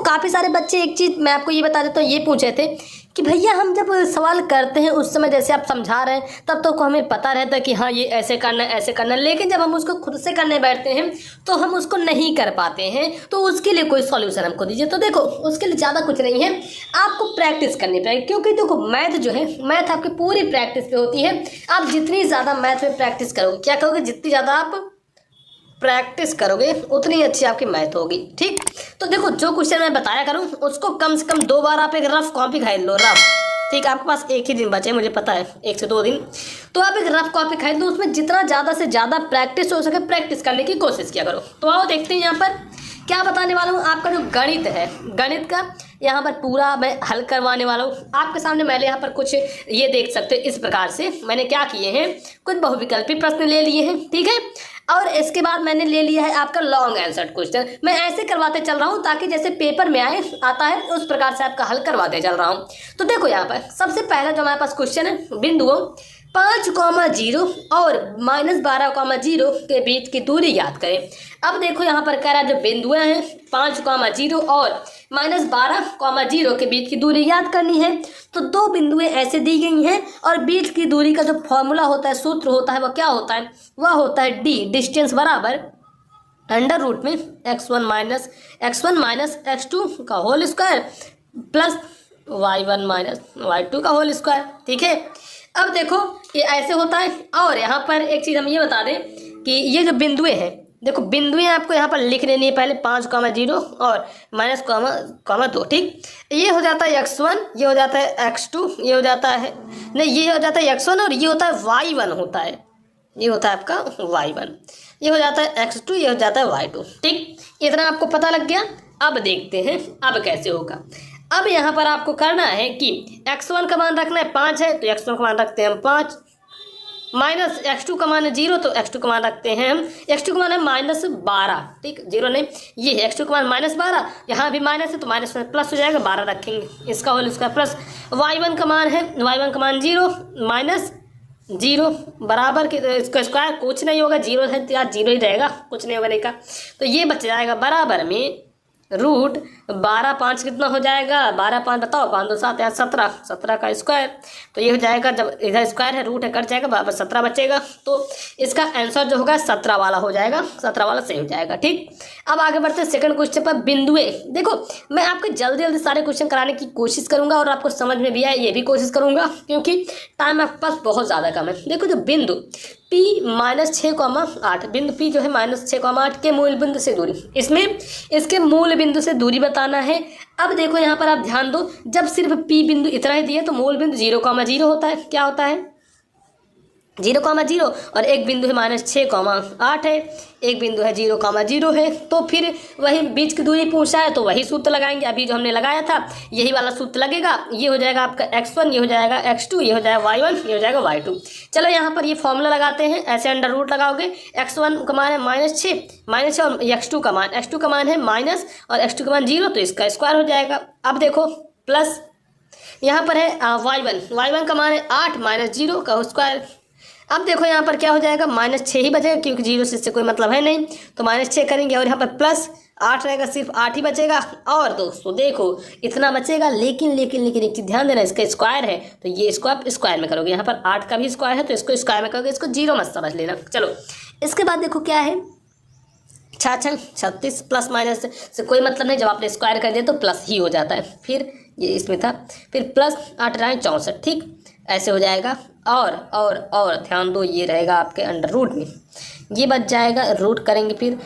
काफ़ी सारे बच्चे एक चीज़ मैं आपको ये बता देता हूँ, ये पूछ रहे थे कि भैया हम जब सवाल करते हैं उस समय जैसे आप समझा रहे हैं तब तो हमें पता रहता है कि हाँ ये ऐसे करना है ऐसे करना है, लेकिन जब हम उसको खुद से करने बैठते हैं तो हम उसको नहीं कर पाते हैं। तो उसके लिए कोई सॉल्यूशन हमको दीजिए। तो देखो उसके लिए ज़्यादा कुछ नहीं है, आपको प्रैक्टिस करनी पड़ेगी, क्योंकि देखो मैथ जो है, मैथ आपकी पूरी प्रैक्टिस पे होती है। आप जितनी ज़्यादा मैथ में प्रैक्टिस करोगे, क्या करोगे, जितनी ज़्यादा आप प्रैक्टिस करोगे उतनी अच्छी आपकी मैथ होगी। ठीक, तो देखो जो क्वेश्चन मैं बताया करूँ उसको कम से कम 2 बार आप एक रफ कॉपी खरीद लो, रफ। ठीक, आपके पास एक ही दिन बचे, मुझे पता है 1 से 2 दिन, तो आप एक रफ कॉपी खरीद लो, उसमें जितना ज़्यादा से ज़्यादा प्रैक्टिस हो सके प्रैक्टिस करने की कोशिश किया करो। तो आओ देखते हैं यहाँ पर क्या बताने वाला हूँ। आपका जो गणित है, गणित का यहाँ पर पूरा मैं हल करवाने वाला हूँ आपके सामने। मैंने यहाँ पर कुछ ये देख सकते हो, इस प्रकार से मैंने क्या किए हैं, कुछ बहुविकल्पी प्रश्न ले लिए हैं। ठीक है, और इसके बाद मैंने ले लिया है आपका लॉन्ग आंसर क्वेश्चन। मैं ऐसे करवाते चल रहा हूँ ताकि जैसे पेपर में आए आता है उस प्रकार से आपका हल करवाते चल रहा हूँ। तो देखो यहाँ पर सबसे पहला जो हमारे पास क्वेश्चन है, बिंदुओं 5,0 और -12,0 के बीच की दूरी याद करें। अब देखो यहाँ पर कह रहा है जो बिंदुएं हैं 5,0 और -12,0 के बीच की दूरी याद करनी है। तो 2 बिंदुएं ऐसे दी गई हैं और बीच की दूरी का जो फॉर्मूला होता है, सूत्र होता है, वह क्या होता है, वह होता है डी, डिस्टेंस बराबर अंडर रूट में x1 माइनस x2 का whole square plus y1 minus y2 का होल स्क्वायर। ठीक है, अब देखो ये ऐसे होता है। और यहाँ पर एक चीज़ हम ये बता दें कि ये जो बिंदुएं हैं, देखो बिंदुएं आपको यहाँ पर लिख लेनी है पहले, 5,0 और -2। ठीक, ये हो जाता है x1, ये हो जाता है x2, ये हो जाता है नहीं, ये हो जाता है x1 और ये होता है y1 होता है, ये होता है आपका y1, ये हो जाता है x2, ये हो जाता है y2। ठीक, इतना आपको पता लग गया। अब देखते हैं अब कैसे होगा। अब यहाँ पर आपको करना है कि x1 का मान रखना है 5 है तो x1 का मान रखते हैं हम 5, माइनस x2 का मान है 0 तो x2 का मान रखते हैं हम, x2 का मान है -12। ठीक, 0 नहीं, ये है x2 का मान -12, यहाँ भी माइनस है तो माइनस में प्लस हो जाएगा, 12 रखेंगे, इसका होल इसका प्लस। y1 का मान है, y1 का मान 0 -0 बराबर के इसका स्क्वायर कुछ नहीं होगा, 0 है तो यार 0 ही रहेगा, कुछ नहीं होगा नहीं का। तो ये बच जाएगा बराबर में रूट 12, 5 कितना हो जाएगा, 12, 5 बताओ, 5 2 7 17, 17 का स्क्वायर। तो ये हो जाएगा, जब इधर स्क्वायर है रूट है कट जाएगा, बराबर 17 बचेगा। तो इसका आंसर जो होगा 17 वाला हो जाएगा, 17 वाला सही हो जाएगा। ठीक, अब आगे बढ़ते हैं सेकंड क्वेश्चन पर। बिंदुएं, देखो मैं आपको जल्दी जल्दी सारे क्वेश्चन कराने की कोशिश करूंगा और आपको समझ में भी आए ये भी कोशिश करूंगा, क्योंकि टाइम आपके पास बहुत ज़्यादा कम है। देखो जो बिंदु P -6,8, बिंदु P जो है -6,8 के मूल बिंदु से दूरी, इसमें इसके मूल बिंदु से दूरी बताना है। अब देखो यहाँ पर आप ध्यान दो, जब सिर्फ P बिंदु इतना ही दिया तो मूल बिंदु 0,0 होता है, क्या होता है 0,0, और एक बिंदु है -6,8 है, एक बिंदु है 0,0 है। तो फिर वही बीच की दूरी पूछा है तो वही सूत्र लगाएंगे, अभी जो हमने लगाया था यही वाला सूत्र लगेगा। ये हो जाएगा आपका x1, ये हो जाएगा x2, ये हो जाएगा y1, ये हो जाएगा y2। चलो यहाँ पर ये फॉर्मूला लगाते हैं, ऐसे अंडर रूट लगाओगे, x1 का मान है -6 और x2 का मान है माइनस और x2 का मान 0 तो इसका स्क्वायर हो जाएगा। अब देखो प्लस यहाँ पर है y1 का मान है 8 -0 का स्क्वायर। अब देखो यहाँ पर क्या हो जाएगा, -6 ही बचेगा, क्योंकि 0 से इससे कोई मतलब है नहीं, तो -6 करेंगे और यहाँ पर प्लस 8 रहेगा, सिर्फ 8 ही बचेगा। और दोस्तों देखो इतना बचेगा, लेकिन एक चीज़ ध्यान देना, इसका स्क्वायर है तो ये इसको आप स्क्वायर में करोगे, यहाँ पर 8 का भी स्क्वायर है तो इसको स्क्वायर में करोगे, इसको 0 मत समझ लेना। चलो इसके बाद देखो क्या है, 36 प्लस माइनस से कोई मतलब नहीं, जब आपने स्क्वायर कर दिया तो प्लस ही हो जाता है। फिर ये इसमें था, फिर प्लस 8 रहा 64, ठीक ऐसे हो जाएगा। और ध्यान दो, ये रहेगा आपके अंडर रूट में, ये बच जाएगा, रूट करेंगे फिर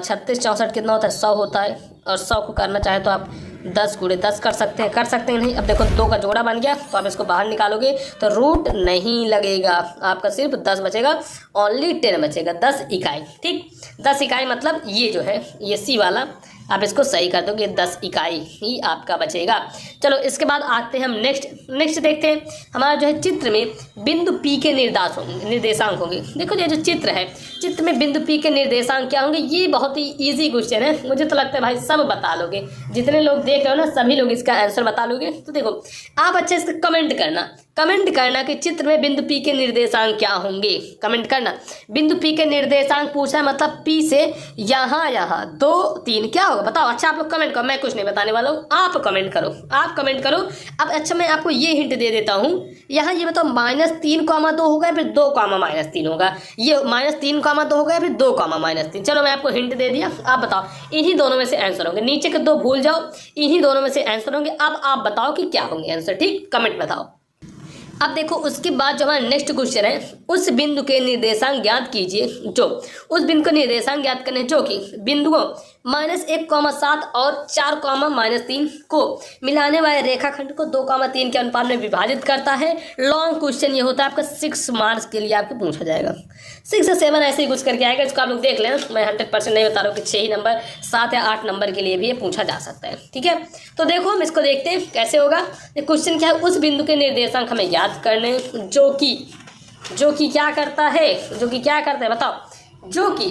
36 64 कितना होता है 100 होता है, और 100 को करना चाहे तो आप 10 × 10 कर सकते हैं नहीं। अब देखो 2 का जोड़ा बन गया तो आप इसको बाहर निकालोगे तो रूट नहीं लगेगा, आपका सिर्फ 10 बचेगा, ओनली 10 बचेगा, 10 इकाई। ठीक, 10 इकाई मतलब ये जो है ये सी वाला आप इसको सही कर दोगे, 10 इकाई ही आपका बचेगा। चलो इसके बाद आते हैं हम नेक्स्ट देखते हैं, हमारा जो है चित्र में बिंदु P के निर्देशांक होंगे। देखो ये जो चित्र है, चित्र में बिंदु P के निर्देशांक क्या होंगे, ये बहुत ही इजी क्वेश्चन है, मुझे तो लगता है भाई सब बता लोगे, जितने लोग देख रहे हो ना सभी लोग इसका आंसर बता लोगे। तो देखो आप अच्छे से कमेंट करना कमेंट करना कि चित्र में बिंदु P के निर्देशांक क्या होंगे। कमेंट करना। बिंदु P के निर्देशांक पूछा है, मतलब P से यहाँ 2 3 क्या होगा बताओ। अच्छा आप लोग कमेंट करो, मैं कुछ नहीं बताने वाला हूँ, आप कमेंट करो, आप कमेंट करो। अब अच्छा मैं आपको ये हिंट दे देता हूँ, यहाँ ये बताओ -3,2 होगा या फिर 2,-3 होगा। ये -3,2 होगा या फिर 2,-3। चलो मैं आपको हिंट दे दिया, आप बताओ। इन्हीं दोनों में से आंसर होंगे, नीचे के 2 भूल जाओ, इन्हीं दोनों में से आंसर होंगे। अब आप बताओ कि क्या होंगे आंसर, ठीक, कमेंट बताओ। अब देखो उसके बाद जो हमारा नेक्स्ट क्वेश्चन है, उस बिंदु के निर्देशांक ज्ञात कीजिए जो, उस बिंदु के निर्देशांक ज्ञात करने जो कि बिंदुओं -1,7 और 4,-3 को मिलाने वाले रेखाखंड को 2,3 के अनुपात में विभाजित करता है। लॉन्ग क्वेश्चन ये होता है आपका 6 मार्क्स के लिए आपको पूछा जाएगा, 6 से 7 ऐसे ही कुछ करके आएगा। इसको आप लोग देख लेना, मैं 100% नहीं बता रहा हूँ कि 6 ही नंबर, 7 या 8 नंबर के लिए भी ये पूछा जा सकता है, ठीक है। तो देखो हम इसको देखते हैं कैसे होगा। क्वेश्चन क्या है, उस बिंदु के निर्देशांक हमें याद करने जो कि क्या करता है बताओ। जो कि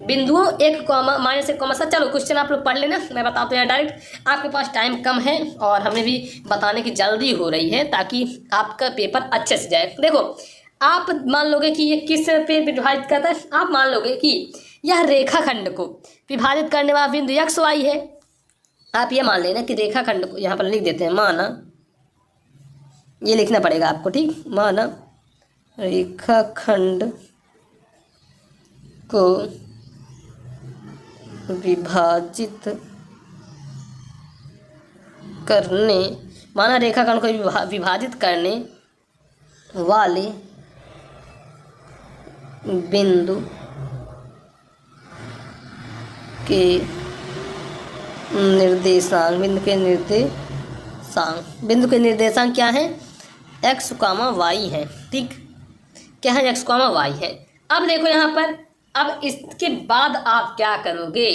बिंदुओं 1,-1,7। चलो क्वेश्चन आप लोग पढ़ लेना, मैं बताता हूँ यहाँ डायरेक्ट। आपके पास टाइम कम है और हमें भी बताने की जल्दी हो रही है ताकि आपका पेपर अच्छे से जाए। देखो आप मान लोगे कि ये किस पे विभाजित करता है, आप मान लोगे कि यह रेखाखंड को विभाजित करने वाला बिंदु x y है। आप ये मान लेना कि रेखाखंड को, यहाँ पर लिख देते हैं, माना, ये लिखना पड़ेगा आपको, ठीक, माना रेखाखंड को विभाजित करने, माना रेखाखंड को विभाजित करने वाले बिंदु के निर्देशांक, बिंदु के निर्देशांक क्या है, x, y है, ठीक, क्या है, x, y है। अब देखो यहाँ पर, अब इसके बाद आप क्या करोगे,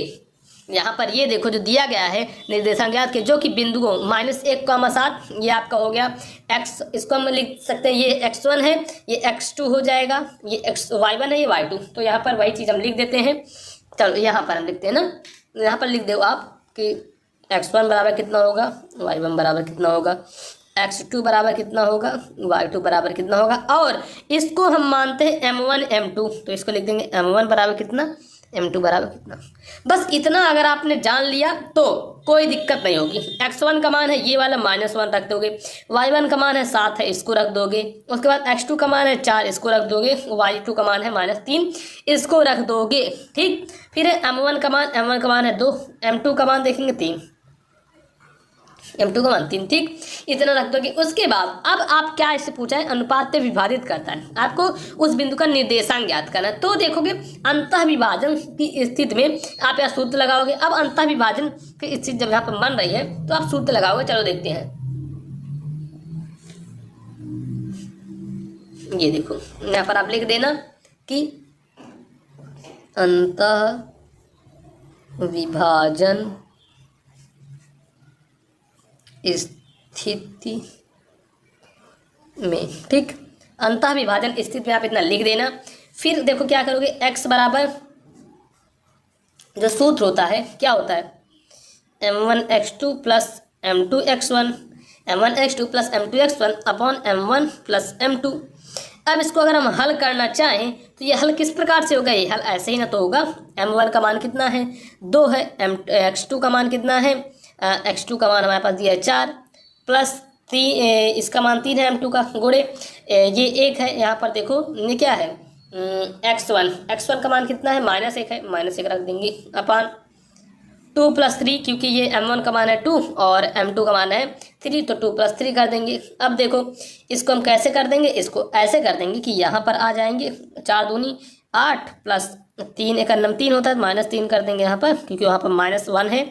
यहाँ पर ये देखो जो दिया गया है निर्देशांक ज्ञात के, जो कि बिंदुओं -1,7, ये आपका हो गया x, इसको हम लिख सकते हैं, ये x1 है, ये x2 हो जाएगा, ये y1 है, ये y2। तो यहाँ पर वही चीज़ हम लिख देते हैं। चलो यहाँ पर हम लिखते हैं ना, यहाँ पर लिख दो आप कि x1 बराबर कितना होगा, y1 बराबर कितना होगा, x2 बराबर कितना होगा, y2 बराबर कितना होगा। और इसको हम मानते हैं m1 m2, तो इसको लिख देंगे m1 बराबर कितना, m2 बराबर कितना। बस इतना अगर आपने जान लिया तो कोई दिक्कत नहीं होगी। x1 का मान है ये वाला -1 रख दोगे, y1 का मान है 7 है, इसको रख दोगे। उसके बाद x2 का मान है 4, इसको रख दोगे, y2 का मान है -3, इसको रख दोगे, ठीक। फिर है m1 का मान है 2, m2 का मान देखेंगे 3, m2 का मान 3, ठीक, इतना रख दोगे। उसके बाद अब आप क्या इससे पूछा है, अनुपात से विभाजित करता है, आपको उस बिंदु का निर्देशांक ज्ञात करना है। तो देखोगे अंतः विभाजन की स्थिति में आप यहाँ सूत्र लगाओगे। अब अंतः विभाजन की स्थिति जब यहाँ पर बन रही है तो आप सूत्र लगाओगे। चलो देखते हैं, ये देखो यहाँ पर आप लिख देना कि अंतः विभाजन स्थिति में, ठीक, अंतः विभाजन स्थिति में आप इतना लिख देना। फिर देखो क्या करोगे, x बराबर जो सूत्र होता है क्या होता है, m1x2 plus m2x1, m1x2 plus m2x1 upon m1 plus m2। अब इसको अगर हम हल करना चाहें तो ये हल किस प्रकार से होगा, ये हल ऐसे ही ना तो होगा। m1 का मान कितना है, 2 है, x2 का मान कितना है, x2 का मान हमारे पास दिया है 4, प्लस 3, इसका मान 3 है m2 का, गुणे ये 1 है। यहाँ पर देखो ये क्या है, x1 का मान कितना है, -1 है, -1 रख देंगे, अपान 2 + 3, क्योंकि ये m1 का मान है 2 और m2 का मान है 3, तो 2 + 3 कर देंगे। अब देखो इसको हम कैसे कर देंगे, इसको ऐसे कर देंगे कि यहाँ पर आ जाएंगे 4 दूनी 8 प्लस 3, 1 नम 3 होता है, -3 कर देंगे यहाँ पर, क्योंकि वहाँ पर -1 है,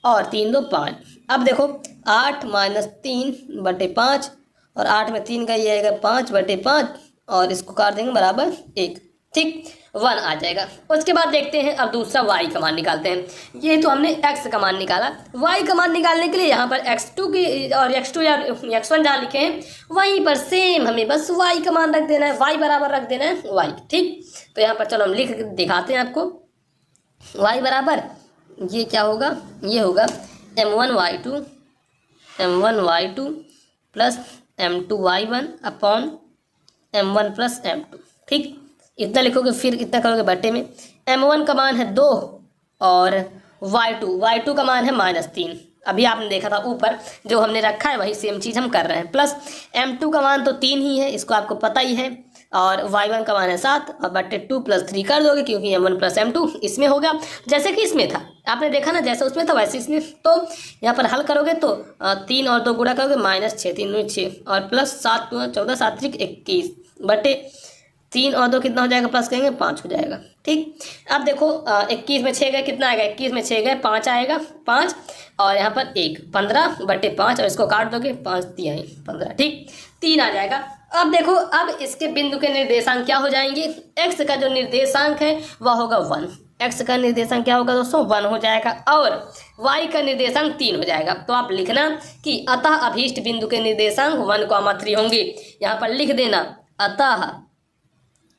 और 3 2 5। अब देखो 8 - 3/5 और 8 में 3 का ये आएगा 5/5 और इसको काट देंगे बराबर 1, ठीक, 1 आ जाएगा। उसके बाद देखते हैं अब दूसरा y का मान निकालते हैं। ये तो हमने x का मान निकाला, y का मान निकालने के लिए यहाँ पर x2 की और x2 या x1 जहाँ लिखे हैं वहीं पर सेम हमें बस y का मान रख देना है, y बराबर रख देना है y, ठीक। तो यहाँ पर चलो हम लिख दिखाते हैं आपको, y बराबर ये क्या होगा, ये होगा m1 y2 plus m2y1 upon m1 plus m2। ठीक, इतना लिखोगे, फिर इतना करोगे बट्टे में m1 का मान है 2 और y2 का मान है -3। अभी आपने देखा था ऊपर जो हमने रखा है वही सेम चीज़ हम कर रहे हैं। प्लस m2 का मान तो 3 ही है, इसको आपको पता ही है, और y1 का मान है 7 और बट्टे 2 + 3 कर दोगे क्योंकि m1 + m2 इसमें होगा जैसे कि इसमें था। आपने देखा ना जैसे उसमें था वैसे इसमें। तो यहाँ पर हल करोगे तो 3 और 2 गुणा करोगे -6, 3 दूनी 6 और प्लस 7 दूना 14, 7 त्रिक 21 बटे 3 और 2 कितना हो जाएगा, प्लस करेंगे 5 हो जाएगा। ठीक, अब देखो 21 में 6 गए कितना आएगा, 21 में 6 गए 5 आएगा, 5 और यहाँ पर 1, 15 बटे 5 और इसको काट दोगे 5 तिहाई 15। ठीक, 3 आ जाएगा। अब देखो, अब इसके बिंदु के निर्देशांक क्या हो जाएंगे, x का जो निर्देशांक है वह होगा 1, x का निर्देशांक क्या होगा दोस्तों 1 हो जाएगा, और y का निर्देशांक 3 हो जाएगा। तो आप लिखना कि अतः अभीष्ट बिंदु के निर्देशांक 1,3 होंगे। यहाँ पर लिख देना अतः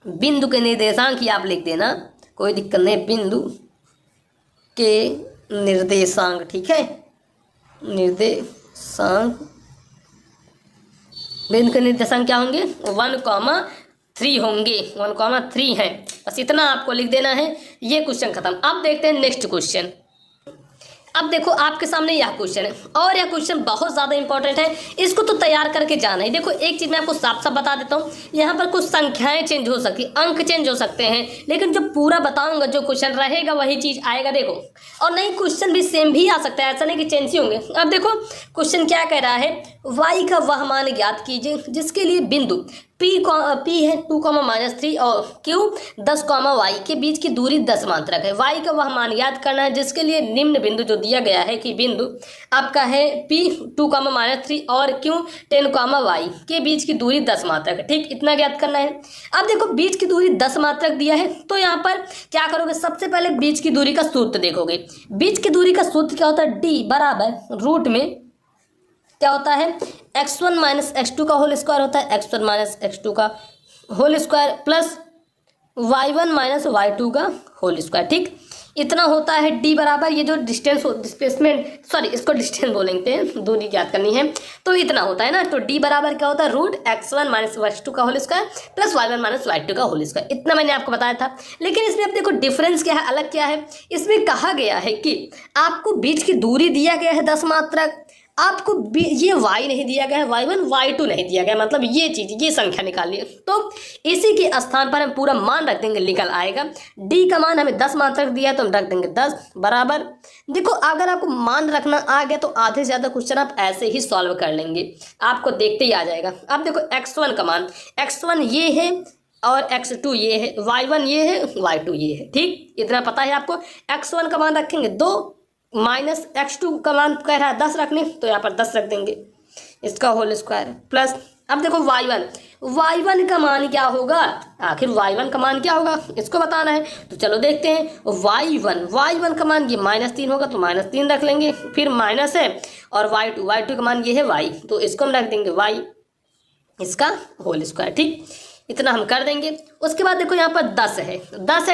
बिंदु के निर्देशांक ही आप लिख देना, कोई दिक्कत नहीं, बिंदु के निर्देशांक। ठीक है, निर्देशांक, बिंदु के निर्देशांक क्या होंगे 1,3 होंगे, 1,3 है। बस इतना आपको लिख देना है। ये क्वेश्चन खत्म। अब देखते हैं नेक्स्ट क्वेश्चन। अब देखो आपके सामने यह क्वेश्चन है और यह क्वेश्चन बहुत ज़्यादा इंपॉर्टेंट है, इसको तो तैयार करके जाना है। देखो एक चीज़ मैं आपको साफ साफ बता देता हूँ, यहाँ पर कुछ संख्याएं चेंज हो सकती, अंक चेंज हो सकते हैं, लेकिन जो पूरा बताऊंगा जो क्वेश्चन रहेगा वही चीज़ आएगा। देखो, और नहीं क्वेश्चन भी सेम भी आ सकता है, ऐसा नहीं कि चेंज ही होंगे। अब देखो क्वेश्चन क्या कह रहा है, y का वह मान ज्ञात कीजिए जिसके लिए बिंदु P है 2,-3 और Q 10, y के बीच की दूरी 10 मात्रक है। y का वह मान याद करना है जिसके लिए निम्न बिंदु जो दिया गया है कि बिंदु आपका है P 2,-3 और Q 10, y के बीच की दूरी 10 मात्रक है। ठीक, इतना ज्ञात करना है। अब देखो बीच की दूरी 10 मात्रक दिया है, तो यहाँ पर क्या करोगे, सबसे पहले बीच की दूरी का सूत्र देखोगे। बीच की दूरी का सूत्र क्या होता है, d बराबर रूट में क्या होता है, x1 - x2 का होल स्क्वायर होता है, x1 - x2 का whole square plus y1 - y2 का होल स्क्वायर। ठीक, इतना होता है d बराबर, ये जो डिस्टेंस डिस्प्लेसमेंट, सॉरी इसको डिस्टेंस बोलेंगे, दूरी ज्ञात करनी है, तो इतना होता है ना। तो d बराबर क्या होता है, रूट x1 - x2 का whole square plus y1 - y2 का होल स्क्वायर। इतना मैंने आपको बताया था। लेकिन इसमें अब देखो डिफरेंस क्या है, अलग क्या है। इसमें कहा गया है कि आपको बीच की दूरी दिया गया है 10 मात्रक, आपको ये y नहीं दिया गया है, y1 y2 नहीं दिया गया, मतलब ये चीज़, ये संख्या निकालिए। तो इसी के स्थान पर हम पूरा मान रख देंगे, निकल आएगा। d का मान हमें 10 मात्रक दिया है तो हम रख देंगे 10 बराबर। देखो अगर आपको मान रखना आ गया तो आधे से ज़्यादा क्वेश्चन आप ऐसे ही सॉल्व कर लेंगे, आपको देखते ही आ जाएगा। अब देखो x1 का मान, x1 ये है और x2 ये है, y1 ये है, y2 ये है। ठीक, इतना पता है आपको। x1 का मान रखेंगे 2 माइनस x2 का मान कह रहा है 10 रखने, तो यहाँ पर 10 रख देंगे, इसका होल स्क्वायर प्लस। अब देखो y1 का मान क्या होगा, आखिर y1 का मान क्या होगा इसको बताना है, तो चलो देखते हैं। y1 का मान ये -3 होगा तो -3 रख लेंगे, फिर माइनस है, और y2 का मान ये है y, तो इसको हम रख देंगे y, इसका होल स्क्वायर। ठीक, इतना हम कर देंगे। उसके बाद देखो यहाँ पर 10 है।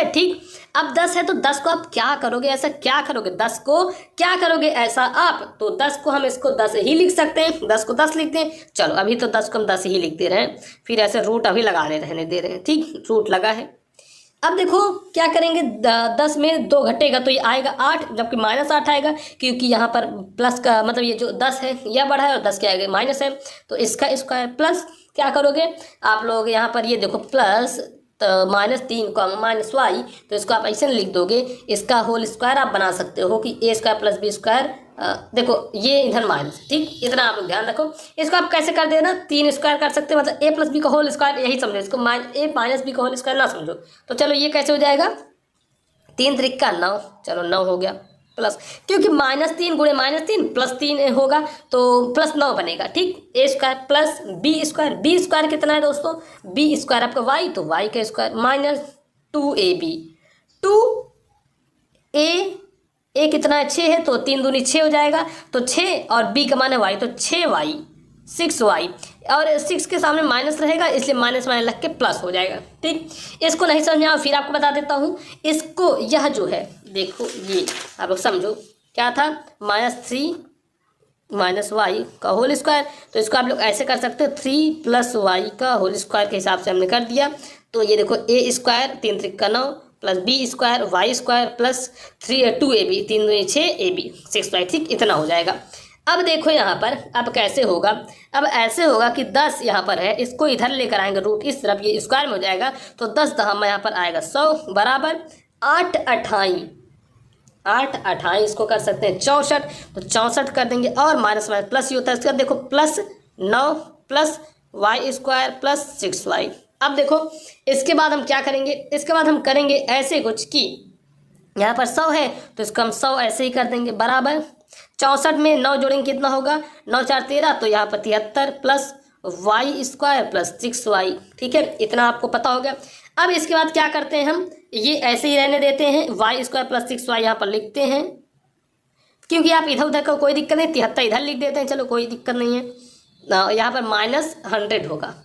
ठीक, अब 10 है तो 10 को आप क्या करोगे, ऐसा क्या करोगे, 10 को क्या करोगे ऐसा आप, तो 10 को हम इसको 10 ही लिख सकते हैं, 10 को 10 लिखते हैं। चलो अभी तो 10 को हम 10 ही लिख दे रहे हैं, फिर ऐसे रूट अभी लगाने रहने दे रहे हैं। ठीक, रूट लगा है। अब देखो क्या करेंगे, 10 में 2 घटेगा तो ये आएगा 8, जबकि -8 आएगा क्योंकि यहाँ पर प्लस का मतलब ये जो 10 है यह बढ़ा है और 10 क्या आएगा माइनस है, तो इसका स्क्वायर प्लस क्या करोगे आप लोग, यहाँ पर ये देखो प्लस तो -3 का -y, तो इसको आप ऐसे लिख दोगे, इसका होल स्क्वायर आप बना सकते हो कि a² + b²। देखो ये इधर माइनस। ठीक, इतना आप लोग ध्यान रखो। इसको आप कैसे कर देना, 3 स्क्वायर कर सकते हैं, मतलब a + b का होल स्क्वायर, यही समझो इसको, a - b का होल स्क्वायर ना समझो। तो चलो ये कैसे हो जाएगा, 3 त्रिक का 9, चलो 9 हो गया प्लस, क्योंकि -3 गुणे -3 + 3 होगा तो +9 बनेगा। ठीक, a² प्लस b² कितना है दोस्तों, b² आपका y, तो y का स्क्वायर माइनस 2ab, 2a कितना है 6 है, तो 3 दूनी 6 हो जाएगा, तो 6 और b का मान है y, तो 6y 6y, और 6 के सामने माइनस रहेगा इसलिए माइनस लग के प्लस हो जाएगा। ठीक, इसको नहीं समझ में आया फिर आपको बता देता हूँ। इसको यह जो है देखो, ये आप लोग समझो क्या था, -3 माइनस वाई का होल स्क्वायर। तो इसको आप लोग ऐसे कर सकते हो 3 + वाई का होल स्क्वायर के हिसाब से हमने कर दिया। तो ये देखो ए स्क्वायर 3 3 का 9 plus b square y square plus 2ab 3 2 6 ab 6y, ठीक इतना हो जाएगा। अब देखो यहाँ पर अब कैसे होगा, अब ऐसे होगा कि 10 यहाँ पर है, इसको इधर लेकर आएंगे रूट इस तरफ, ये स्क्वायर में हो जाएगा। तो 10 दहम यहाँ पर आएगा 100 बराबर 8 अठाई 8 अठाई इसको कर सकते हैं 64। तो 64 कर देंगे और माइनस माइनस प्लस ही होता है। इसका देखो plus 9 plus y square plus 6y। अब देखो इसके बाद हम क्या करेंगे, इसके बाद हम करेंगे ऐसे कुछ कि यहाँ पर 100 है तो इसको हम 100 ऐसे ही कर देंगे बराबर 64 में 9 जोड़ेंगे कितना होगा 9 4 13, तो यहाँ पर 73 plus y square plus 6y, ठीक है इतना आपको पता हो गया। अब इसके बाद क्या करते हैं हम, ये ऐसे ही रहने देते हैं, वाई स्क्वायर प्लस 6y यहाँ पर लिखते हैं, क्योंकि आप इधर उधर का कोई दिक्कत नहीं, 73 इधर लिख देते हैं, चलो कोई दिक्कत नहीं है। यहाँ पर -100 होगा।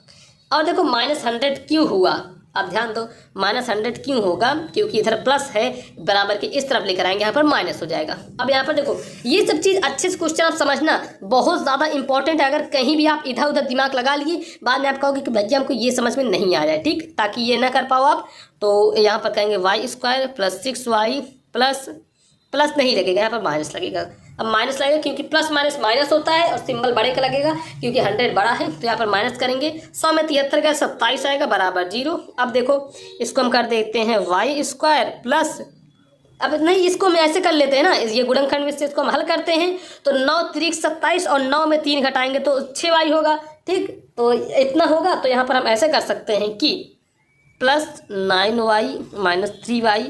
और देखो -100 क्यों हुआ, अब ध्यान दो -100 क्यों होगा, क्योंकि इधर प्लस है बराबर के इस तरफ लेकर आएंगे, यहाँ पर माइनस हो जाएगा। अब यहाँ पर देखो ये सब चीज़ अच्छे से क्वेश्चन आप समझना बहुत ज़्यादा इंपॉर्टेंट है। अगर कहीं भी आप इधर उधर दिमाग लगा लिए बाद में आप कहोगे कि भैया हमको ये समझ में नहीं आ रहा है, ठीक, ताकि ये ना कर पाओ आप, तो यहाँ पर कहेंगे Y square plus 6y plus नहीं लगेगा, यहाँ पर माइनस लगेगा। अब माइनस लगेगा क्योंकि प्लस माइनस माइनस होता है और सिंबल बड़े का लगेगा क्योंकि 100 बड़ा है, तो यहाँ पर माइनस करेंगे। 100 में 73 का 27 आएगा बराबर 0। अब देखो इसको हम कर देते हैं वाई स्क्वायर प्लस, अब नहीं इसको हम ऐसे कर लेते हैं ना, ये गुणनखंड में से इसको हम हल करते हैं, तो 9 3 27 और 9 में 3 घटाएंगे तो 6y होगा, ठीक, तो इतना होगा। तो यहाँ पर हम ऐसे कर सकते हैं कि plus 9y minus 3y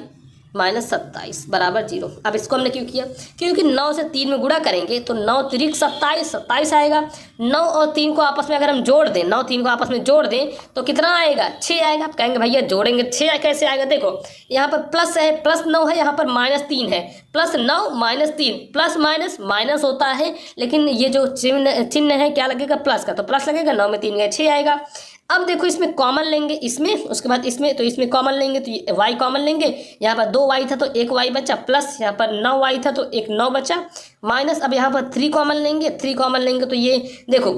minus 27 बराबर 0। अब इसको हमने क्यों किया, क्योंकि 9 से 3 में गुणा करेंगे तो 9 3 27 आएगा। 9 और 3 को आपस में अगर हम जोड़ दें, 9 3 को आपस में जोड़ दें तो कितना आएगा 6 आएगा। आप कहेंगे भैया जोड़ेंगे 6 कैसे आएगा, देखो यहाँ पर प्लस है, प्लस 9 है, यहाँ पर -3 है, प्लस 9 -3 प्लस माइनस माइनस होता है, लेकिन ये जो चिन्ह है क्या लगेगा प्लस का, तो प्लस लगेगा। 9 में 3 गए 6 आएगा। अब देखो इसमें कॉमन लेंगे, इसमें उसके बाद इसमें, तो इसमें कॉमन लेंगे तो y कॉमन लेंगे, यहाँ पर 2y था तो 1y बचा, प्लस यहाँ पर 9y था तो 1 9 बचा, माइनस अब यहाँ पर 3 कॉमन लेंगे, 3 कॉमन लेंगे तो ये देखो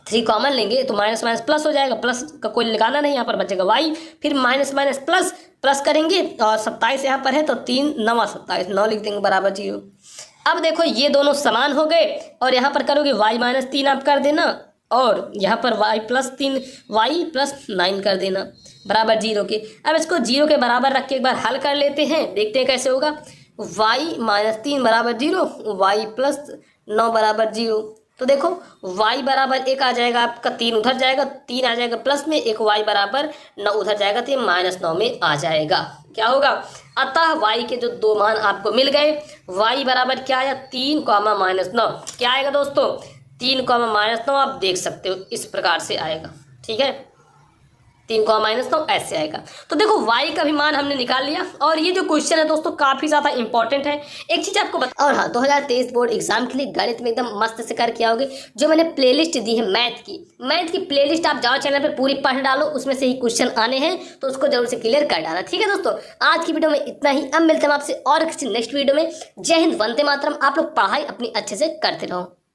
3 कॉमन लेंगे तो माइनस माइनस प्लस हो जाएगा, प्लस का कोई लगाना नहीं, यहाँ पर बचेगा y, फिर माइनस माइनस प्लस प्लस करेंगे और 27 यहाँ पर है तो 3 9 27 9 लिख देंगे बराबर 0। अब देखो ये दोनों समान हो गए और यहाँ पर करोगे y -3 आप कर देना और यहाँ पर y +3 y +9 कर देना बराबर 0 के। अब इसको 0 के बराबर रख के एक बार हल कर लेते हैं, देखते हैं कैसे होगा। y -3 बराबर 0 y +9 बराबर 0, तो देखो y बराबर 1 आ जाएगा आपका, 3 उधर जाएगा, 3 आ जाएगा प्लस में, 1 y बराबर 9 उधर जाएगा तो ये -9 में आ जाएगा। क्या होगा, अतः y के जो दो मान आपको मिल गए, y बराबर क्या आया 3, -9, क्या आएगा दोस्तों 3, -9 आप देख सकते हो इस प्रकार से आएगा, ठीक है 3, -9 ऐसे आएगा। तो देखो y का भी मान हमने निकाल लिया और ये जो क्वेश्चन है दोस्तों काफ़ी ज़्यादा इंपॉर्टेंट है। एक चीज़ आपको बता, और हाँ 2023 बोर्ड एग्जाम के लिए गणित में एकदम मस्त से करके आओगे। जो मैंने प्लेलिस्ट दी है मैथ की प्लेलिस्ट आप जाओ चैनल पर पूरी पढ़ डालो, उसमें से ही क्वेश्चन आने हैं तो उसको जरूर से क्लियर कर डालना, ठीक है दोस्तों। आज की वीडियो में इतना ही, अब मिलते हैं आपसे और किसी नेक्स्ट वीडियो में। जय हिंद, वंदे मातरम। आप लोग पढ़ाई अपनी अच्छे से करते रहो।